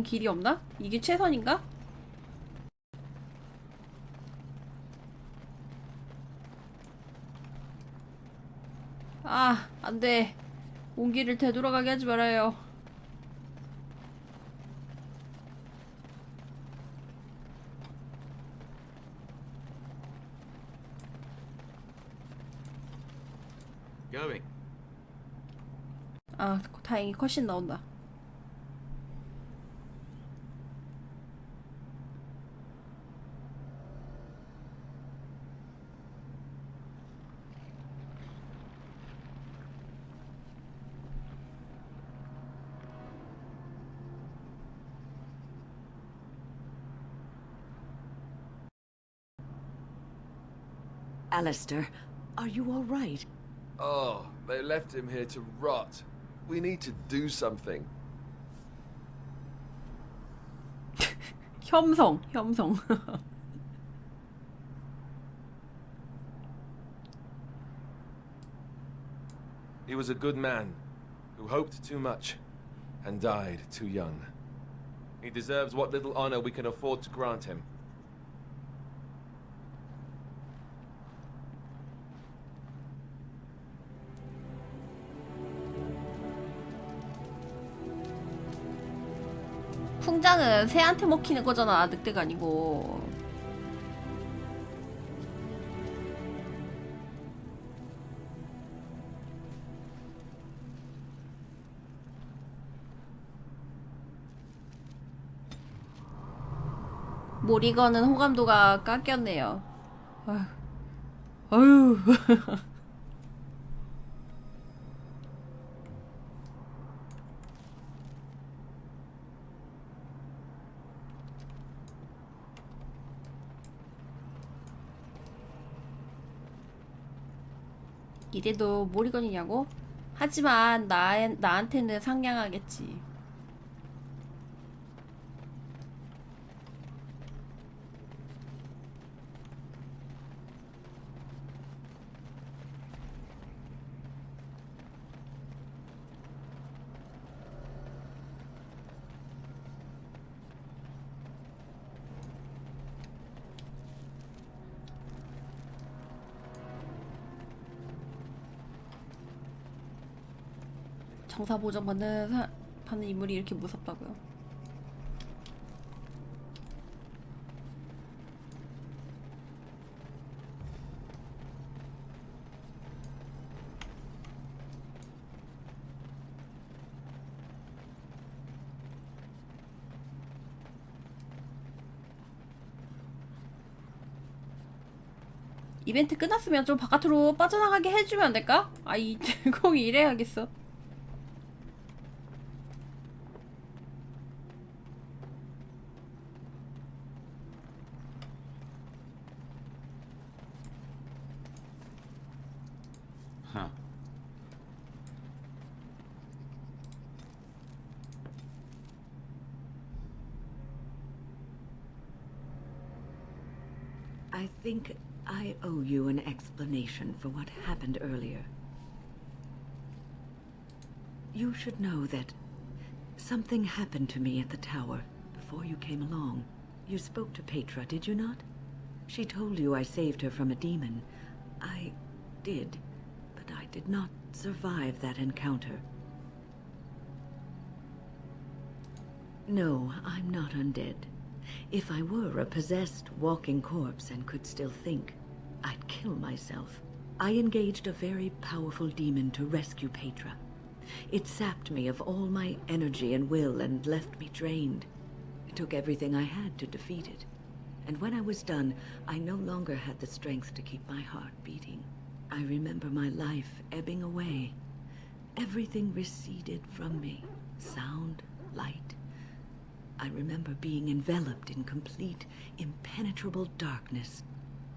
길이 없나? 이게 최선인가? 아, 안 돼. 온기를 되돌아가게 하지 말아요. Going. 아, 다행히 컷신 나온다. Alistair, are you all right? Oh, they left him here to rot. We need to do something. 혐성. He was a good man who hoped too much and died too young. He deserves what little honor we can afford to grant him. 풍장은 새한테 먹히는 거잖아, 늑대가 아니고. 모리건은 호감도가 깎였네요. 아휴. 아휴. 이래도 모리건이냐고? 하지만 나한테는 상냥하겠지. 정사 보정 받는 인물이 이렇게 무섭다고요? 이벤트 끝났으면 좀 바깥으로 빠져나가게 해주면 안 될까? 아이 꼭 이래야겠어. Huh. I think I owe you an explanation for what happened earlier. You should know that something happened to me at the tower before you came along. You spoke to Petra, did you not? She told you I saved her from a demon. I did, but I did not survive that encounter. No, I'm not undead. If I were a possessed walking corpse and could still think, I'd kill myself. I engaged a very powerful demon to rescue Petra. It sapped me of all my energy and will and left me drained. It took everything I had to defeat it. And when I was done, I no longer had the strength to keep my heart beating. I remember my life ebbing away. Everything receded from me. Sound, light. I remember being enveloped in complete, impenetrable darkness.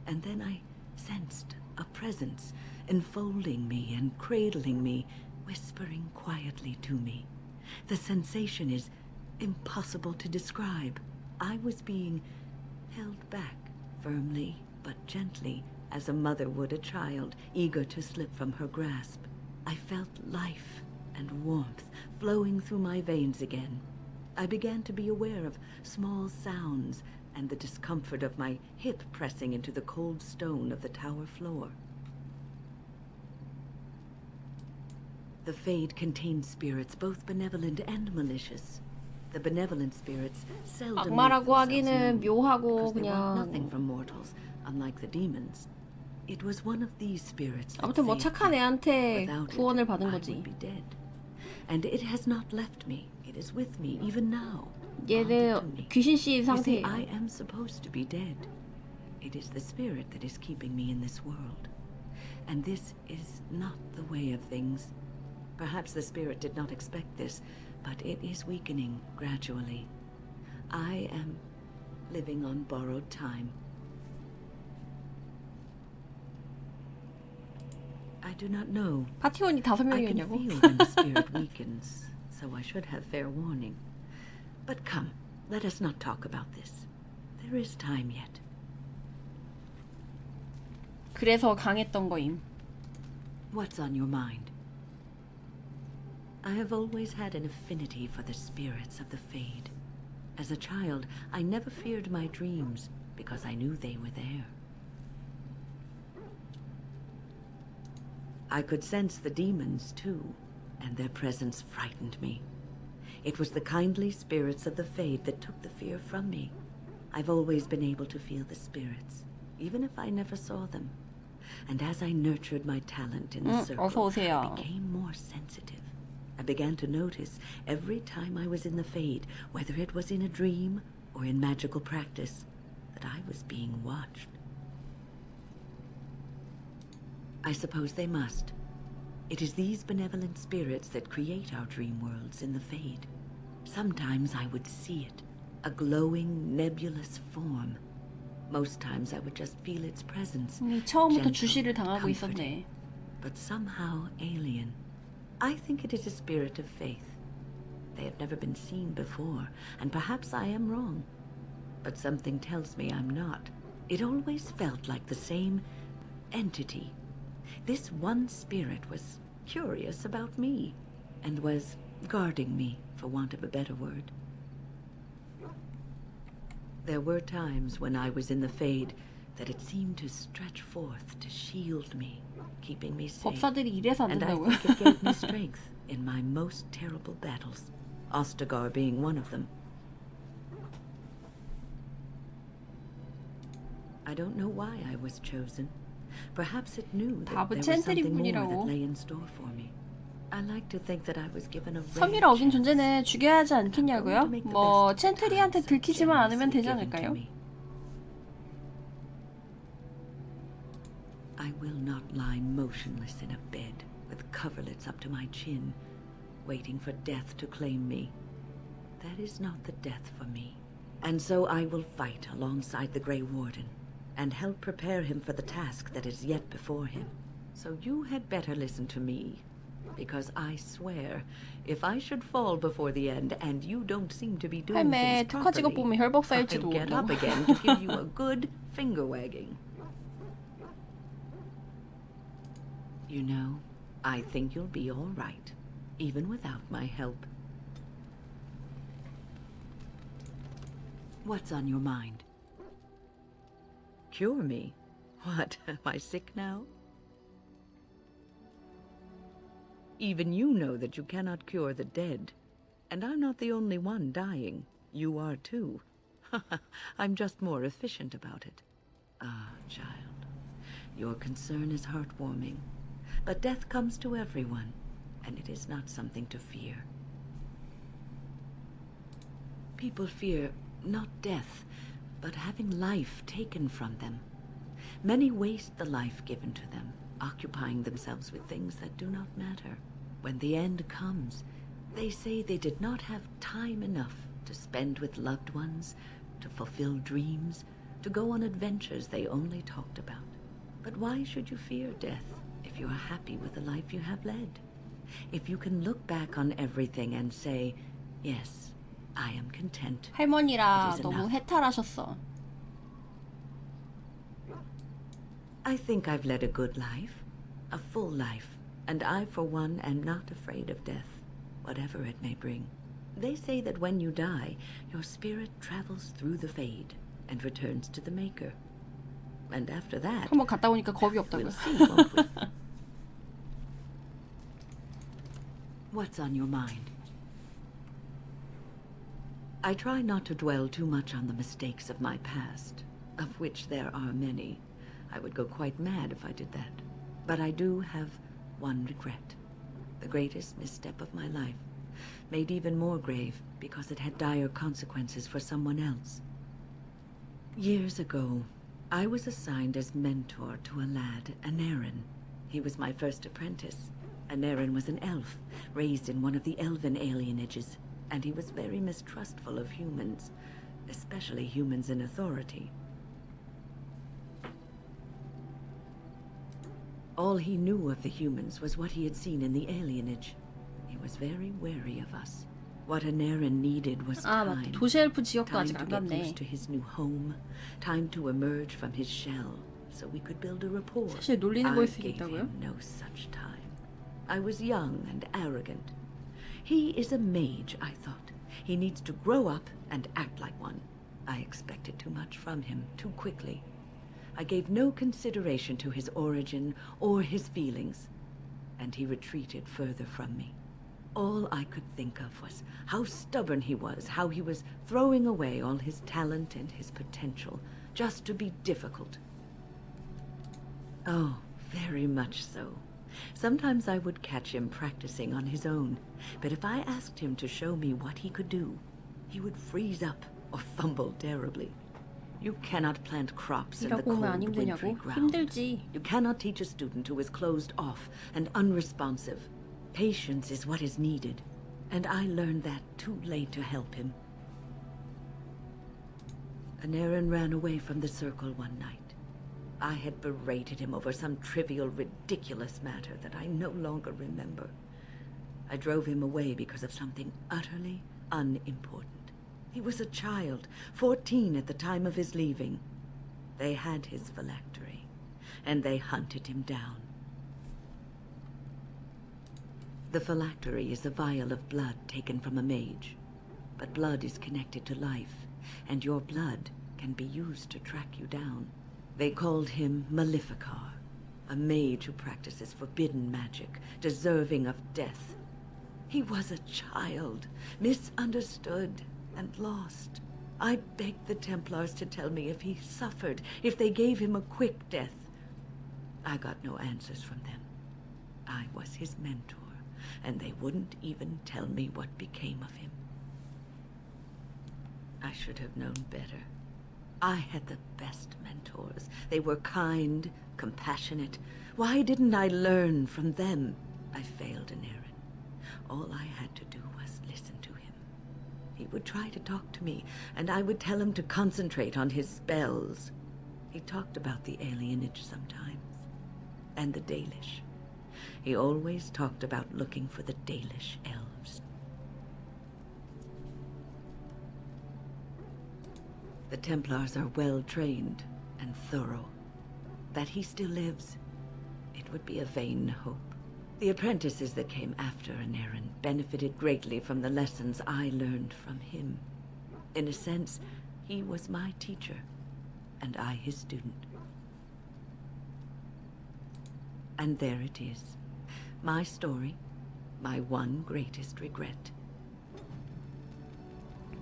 And then I sensed a presence enfolding me and cradling me, whispering quietly to me. The sensation is impossible to describe. I was being held back, firmly but gently, as a mother would a child, eager to slip from her grasp. I felt life and warmth flowing through my veins again. I began to be aware of small sounds and the discomfort of my hip pressing into the cold stone of the tower floor. The Fade contained spirits both benevolent and malicious. The benevolent spirits seldom make 악마라고 themselves 하기는 known 묘하고 because they want nothing 그냥 from mortals, unlike the demons. It was one of these spirits that 아무튼 뭐 saved 착한 me. 애한테 Without 구원을 it, 받은 I 거지. would be dead. And it has not left me. It is with me even now. 얘는 bonded to me. 귀신씨 You see, 상태예요. I am supposed to be dead. It is the spirit that is keeping me in this world. And this is not the way of things. Perhaps the spirit did not expect this, but it is weakening gradually. I am living on borrowed time. I do not know. 파티원이 5 I can 명이었냐고? feel when the spirit weakens, so I should have fair warning. But come, let us not talk about this. There is time yet. 그래서 강했던 거임. What's on your mind? I have always had an affinity for the spirits of the Fade. As a child, I never feared my dreams because I knew they were there. I could sense the demons, too, and their presence frightened me. It was the kindly spirits of the Fade that took the fear from me. I've always been able to feel the spirits, even if I never saw them. And as I nurtured my talent in the circle, 어서 오세요. I became more sensitive. I began to notice every time I was in the Fade, whether it was in a dream or in magical practice, that I was being watched. I suppose they must. It is these benevolent spirits that create our dream worlds in the Fade. Sometimes I would see it, a glowing, nebulous form. Most times I would just feel its presence, 처음부터 gentle, 주시를 당하고 comforting, 있었네. but somehow alien. I think it is a spirit of faith. They have never been seen before, and perhaps I am wrong. But something tells me I'm not. It always felt like the same entity. This one spirit was curious about me, and was guarding me, for want of a better word. There were times when I was in the Fade that it seemed to stretch forth to shield me, keeping me safe. 법사들이 이래서 안 And I 된다고요? think it gave me strength in my most terrible battles, Ostagar being one of them. I don't know why I was chosen. Perhaps it knew that 답은 there was 첸트리 something more 분이라고. that lay in store for me. I like to think that I was given a rare 섬유를 어긴 chance. 존재는 죽여야 하지 않겠냐고요? 뭐 첸트리한테 들키지만 않으면 되지 않을까요? I will not lie motionless in a bed with coverlets up to my chin, waiting for death to claim me. That is not the death for me. And so I will fight alongside the Grey Warden and help prepare him for the task that is yet before him. So you had better listen to me, because I swear, if I should fall before the end and you don't seem to be doing 할매 things 특화 직업 properly, 보면 혈법 쌓일지도 I'll get up 모르고. again to give you a good finger wagging. You know, I think you'll be all right, even without my help. What's on your mind? Cure me? What, am I sick now? Even you know that you cannot cure the dead. And I'm not the only one dying. You are too. I'm just more efficient about it. Ah, child, your concern is heartwarming. But death comes to everyone, and it is not something to fear. People fear not death, but having life taken from them. Many waste the life given to them, occupying themselves with things that do not matter. When the end comes, they say they did not have time enough to spend with loved ones, to fulfill dreams, to go on adventures they only talked about. But why should you fear death if you are happy with the life you have led? If you can look back on everything and say, yes, I am content. 할머니라 It is 너무 enough. 해탈하셨어. I think I've led a good life, a full life, and I, for one, am not afraid of death, whatever it may bring. They say that when you die, your spirit travels through the fade and returns to the Maker. And after that, 한번 갔다 오니까 겁이 없다고요. we'll see, won't we? What's on your mind? I try not to dwell too much on the mistakes of my past, of which there are many. I would go quite mad if I did that. But I do have one regret. The greatest misstep of my life, made even more grave because it had dire consequences for someone else. Years ago, I was assigned as mentor to a lad, Anarin. He was my first apprentice. Anarin was an elf, raised in one of the elven alienages, and he was very mistrustful of humans, especially humans in authority. All he knew of the humans was what he had seen in the alienage. He was very wary of us. What Anarin needed was 아, 맞다. time. 도시 엘프 지역도 Time 아직 to 안 get used 갔네. to his new home. Time to emerge from his shell, so we could build a rapport. 사실 놀리는 I 거일 수도 gave 있다고요? him no such time. I was young and arrogant. He is a mage, I thought. He needs to grow up and act like one. I expected too much from him too quickly. I gave no consideration to his origin or his feelings, and he retreated further from me. All I could think of was how stubborn he was, how he was throwing away all his talent and his potential just to be difficult. Oh, very much so. Sometimes I would catch him practicing on his own, but if I asked him to show me what he could do, he would freeze up or fumble terribly. You cannot plant crops in the 일하고 오면 안 cold, wintry 힘드냐고? ground. 힘들지. You cannot teach a student who is closed off and unresponsive. Patience is what is needed, and I learned that too late to help him. Anarin ran away from the circle one night. I had berated him over some trivial, ridiculous matter that I no longer remember. I drove him away because of something utterly unimportant. He was a child, 14 at the time of his leaving. They had his phylactery, and they hunted him down. The phylactery is a vial of blood taken from a mage. But blood is connected to life, and your blood can be used to track you down. They called him Maleficar, a mage who practices forbidden magic, deserving of death. He was a child, misunderstood and lost. I begged the Templars to tell me if he suffered, if they gave him a quick death. I got no answers from them. I was his mentor, and they wouldn't even tell me what became of him. I should have known better. I had the best mentors. They were kind, compassionate. Why didn't I learn from them? I failed Anarin. All I had to do was listen to him. He would try to talk to me, and I would tell him to concentrate on his spells. He talked about the alienage sometimes, and the Dalish. He always talked about looking for the Dalish elves. The Templars are well trained and thorough. That he still lives, it would be a vain hope. The apprentices that came after Anarin benefited greatly from the lessons I learned from him. In a sense, he was my teacher, and I his student. And there it is. My story, my one greatest regret.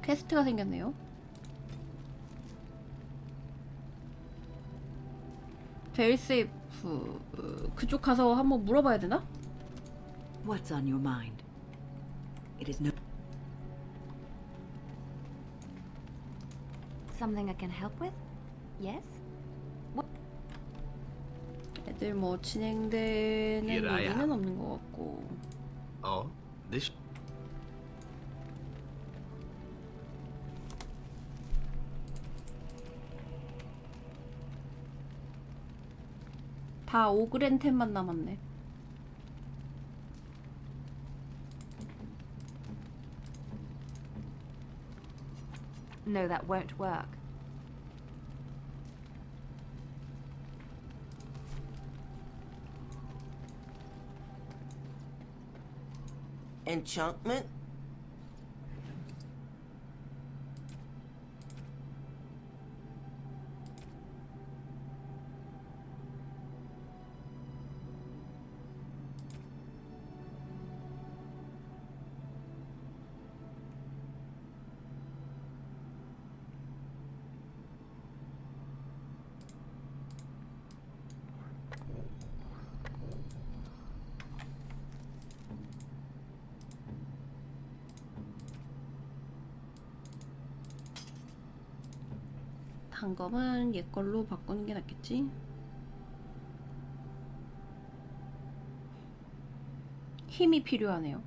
퀘스트가 생겼네요. 베리세이프 그쪽 가서 한번 물어봐야 되나? What's on your mind? It is no... Something I can help with? Yes? 애들 뭐 진행되는 Here I 얘기는 am. 없는 것 같고. Oh, this. 다 오그랜템만 남았네. No, that won't work. Enchantment? 단검은 옛 걸로 바꾸는 게 낫겠지? 힘이 필요하네요.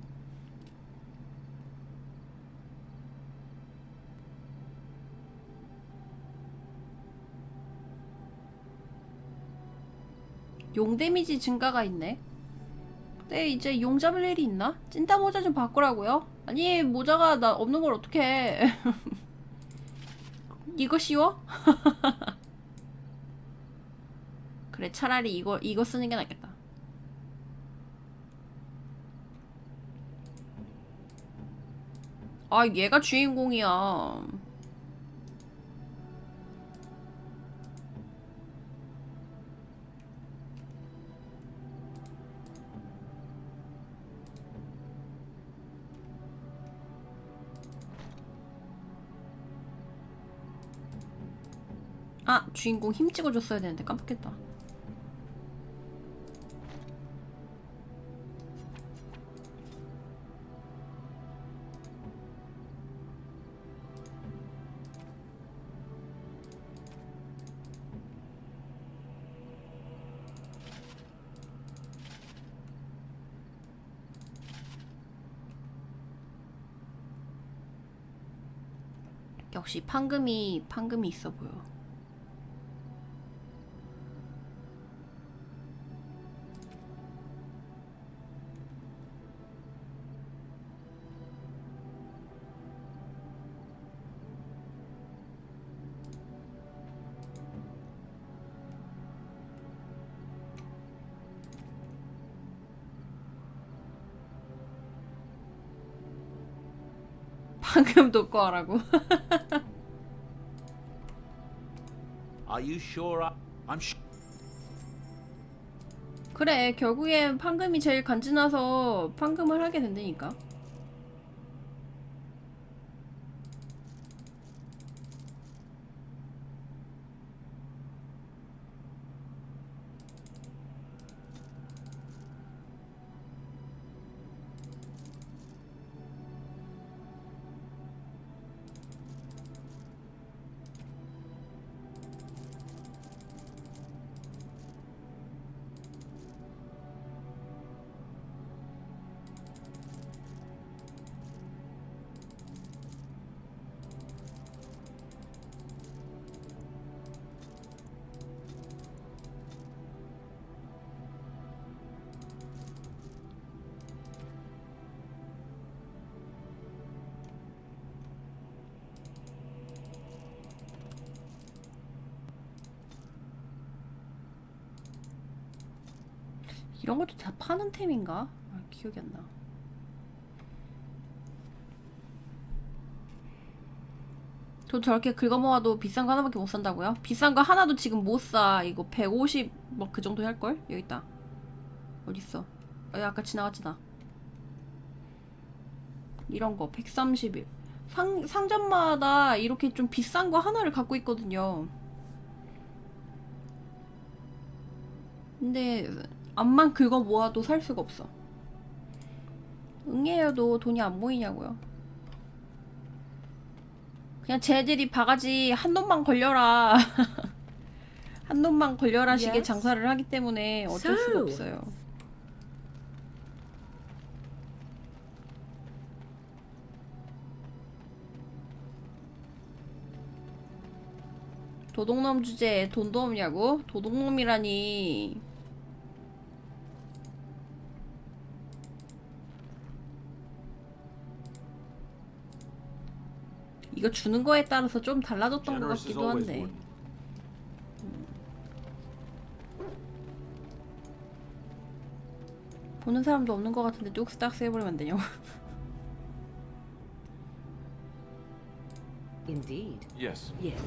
용 데미지 증가가 있네. 근데 이제 용 잡을 일이 있나? 찐따 모자 좀 바꾸라고요? 아니 모자가 나 없는 걸 어떡해. 이거 쉬워? 그래 차라리 이거 쓰는 게 낫겠다. 아 얘가 주인공이야. 아 주인공 힘 찍어줬어야 되는데 깜빡했다. 역시 판금이 있어 보여. 판금 돕고 하라고. Are you sure? I'm sure. 그래 결국엔 판금이 제일 간지나서 판금을 하게 된다니까. 이런 것도 다 파는 템인가? 아, 기억이 안 나. 돈 저렇게 긁어모아도 비싼 거 하나밖에 못 산다고요? 비싼 거 하나도 지금 못 사. 이거 150 뭐 그 정도 할걸? 여기 있다. 어딨어? 아까 지나갔지 나. 이런 거 131. 상점마다 이렇게 좀 비싼 거 하나를 갖고 있거든요. 근데 암만 긁어 모아도 살 수가 없어. 응애여도 돈이 안 모이냐고요. 그냥 쟤들이 바가지 한 놈만 걸려라. 한 놈만 걸려라 식의 Yes. 장사를 하기 때문에 어쩔 수가 So. 없어요. 도둑놈 주제에 돈도 없냐고? 도둑놈이라니. 이거 주는 거에 따라서 좀 달라졌던 것 Generous as 같기도 always, 한데. Warden. 보는 사람도 없는 것 같은데 뚝스딱스 해버리면 안 되냐고. Indeed. Yes. Yes.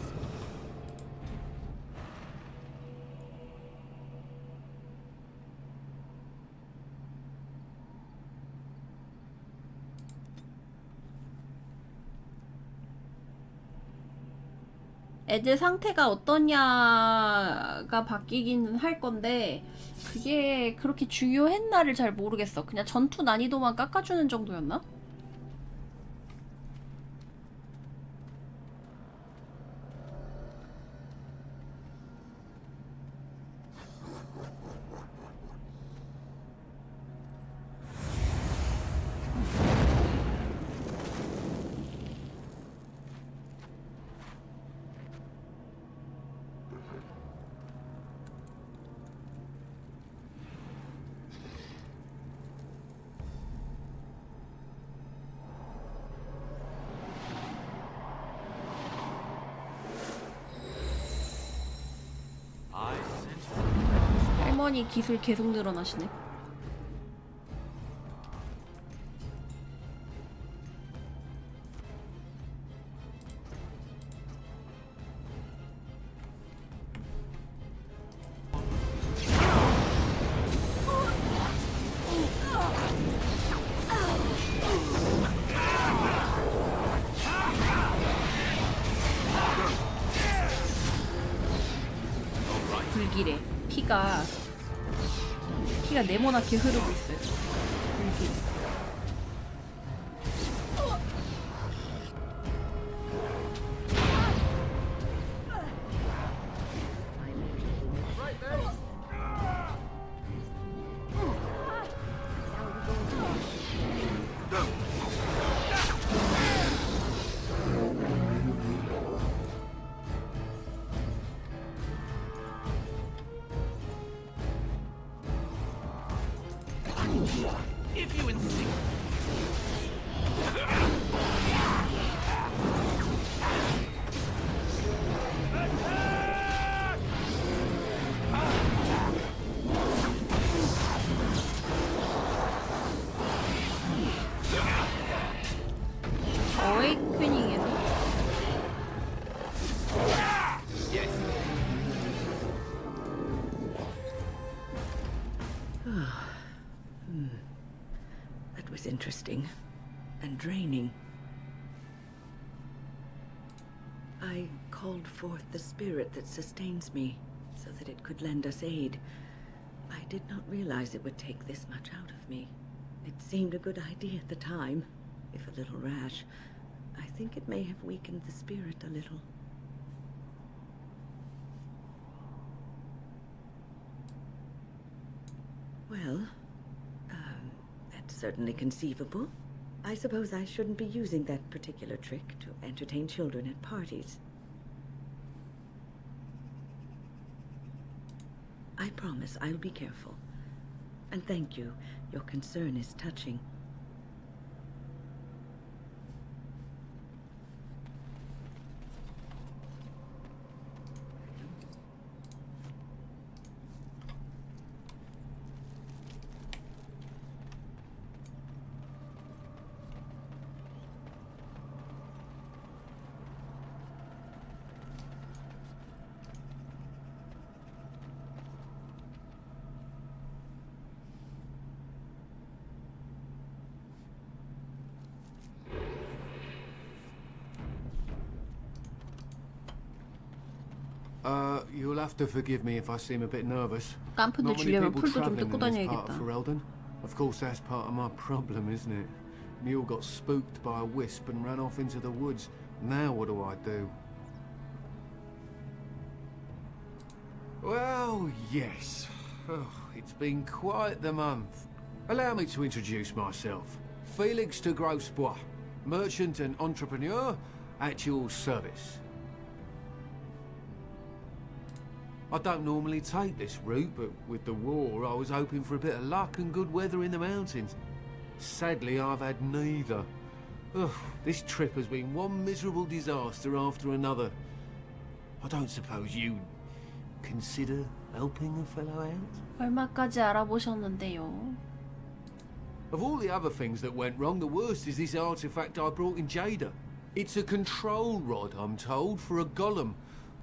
애들 상태가 어떠냐가 바뀌기는 할 건데 그게 그렇게 중요했나를 잘 모르겠어. 그냥 전투 난이도만 깎아주는 정도였나? 할머니 기술 계속 늘어나시네. 불길에 피가 네모나게 흐르고 있어요. 불길. If you insist. 어웨이크닝에서 That was interesting and draining. I called forth the spirit that sustains me so that it could lend us aid. I did not realize it would take this much out of me. It seemed a good idea at the time, if a little rash. I think it may have weakened the spirit a little. Well, that's certainly conceivable. I suppose I shouldn't be using that particular trick to entertain children at parties. I promise I'll be careful. And thank you. Your concern is touching. You'll have to forgive me if I seem a bit nervous. 깐푸들 Not many 주려면 people 풀도 좀 travelling 뜯고 in this part 다녀야겠다. of Ferelden. Of course, that's part of my problem, isn't it? Mule got spooked by a wisp and ran off into the woods. Now what do I do? Well, yes. Oh, it's been quite the month. Allow me to introduce myself. Felix de Grosbois, merchant and entrepreneur at your service. I don't normally take this route, but with the war, I was hoping for a bit of luck and good weather in the mountains. Sadly, I've had neither. Ugh, this trip has been one miserable disaster after another. I don't suppose you consider helping a fellow out? 얼마까지 알아보셨는데요? Of all the other things that went wrong, the worst is this artifact I brought in Jada. It's a control rod, I'm told, for a golem.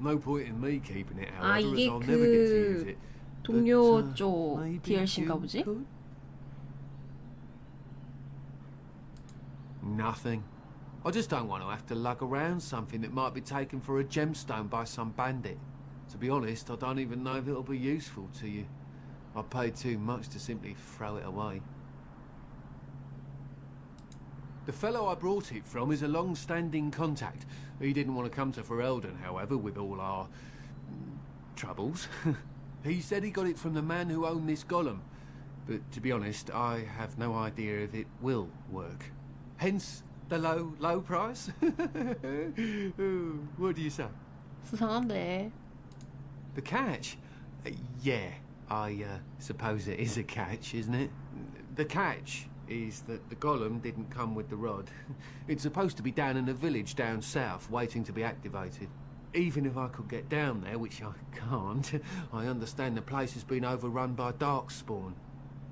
No point in me keeping it, 아, however, as 이게 I'll never get to use 그 it. 동료 But, 쪽 maybe DLC인가 you 보지? could? Nothing. I just don't want to have to lug around something that might be taken for a gemstone by some bandit. To be honest, I don't even know if it'll be useful to you. I paid too much to simply throw it away. The fellow I brought it from is a long-standing contact. He didn't want to come to Ferelden, however, with all our troubles. He said he got it from the man who owned this golem. But to be honest, I have no idea if it will work. Hence the low price. Ooh, what do you say? 수상한데. The catch? Yeah, I suppose it is a catch, isn't it? The catch is that the golem didn't come with the rod. It's supposed to be down in a village down south, waiting to be activated. even if I could get down there, which I can't, I understand the place has been overrun by darkspawn.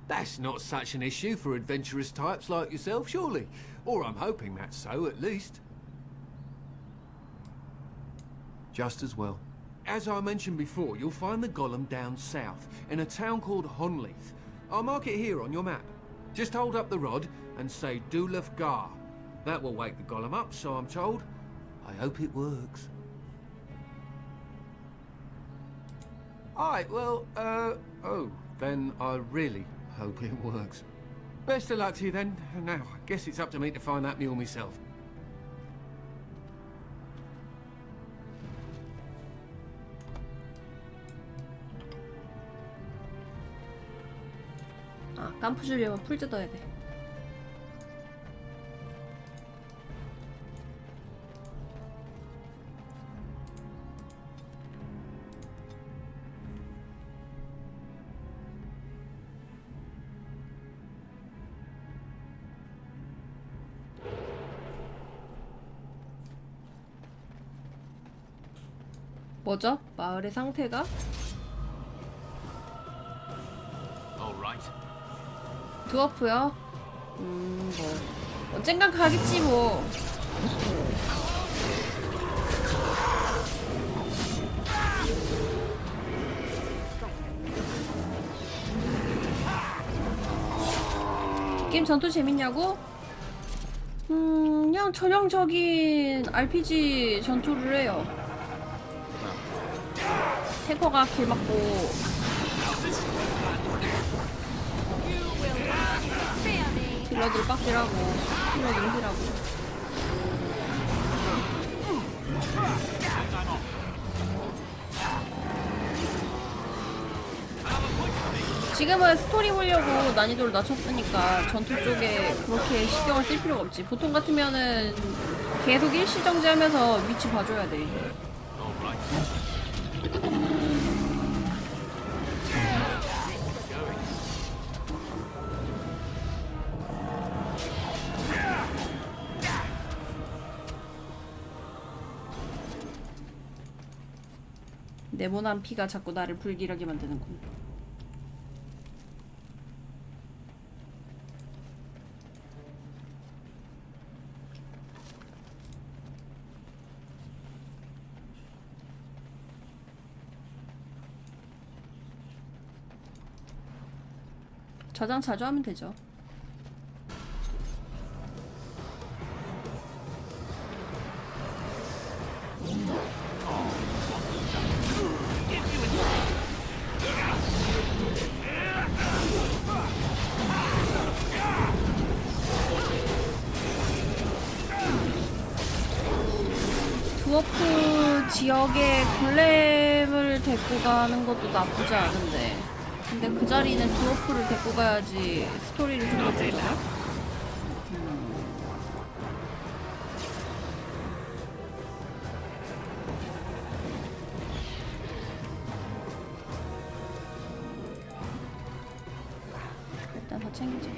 That's not such an issue for adventurous types like yourself, surely? Or I'm hoping that's so, at least. Just as well. As I mentioned before, you'll find the golem down south, in a town called Honleith. I'll mark it here on your map. Just hold up the rod and say Dulaf Gar. That will wake the golem up, so I'm told. I hope it works. Alright, well, oh, then I really hope it works. Best of luck to you then. Now, I guess it's up to me to find that mule myself. 아, 깜프 주려면 풀 뜯어야 돼. 뭐죠? 마을의 상태가? All right. 드워프요? 뭐 언젠간 가겠지 뭐. 게임 전투 재밌냐고? 그냥 전형적인 RPG 전투를 해요. 탱커가 길 막고 딜러들 빡딜하고 힐러들 힐하고. 지금은 스토리 보려고 난이도를 낮췄으니까 전투 쪽에 그렇게 신경을 쓸 필요가 없지. 보통 같으면은 계속 일시정지하면서 위치 봐줘야 돼. 네모난 피가 자꾸 나를 불길하게 만드는군. 저장 자주 하면 되죠. 드워프 지역에 골렘을 데리고 가는 것도 나쁘지 않은데, 근데 그 자리는 드워프를 데리고 가야지 스토리를 좀 더 보잖아? 일단 다 챙기자.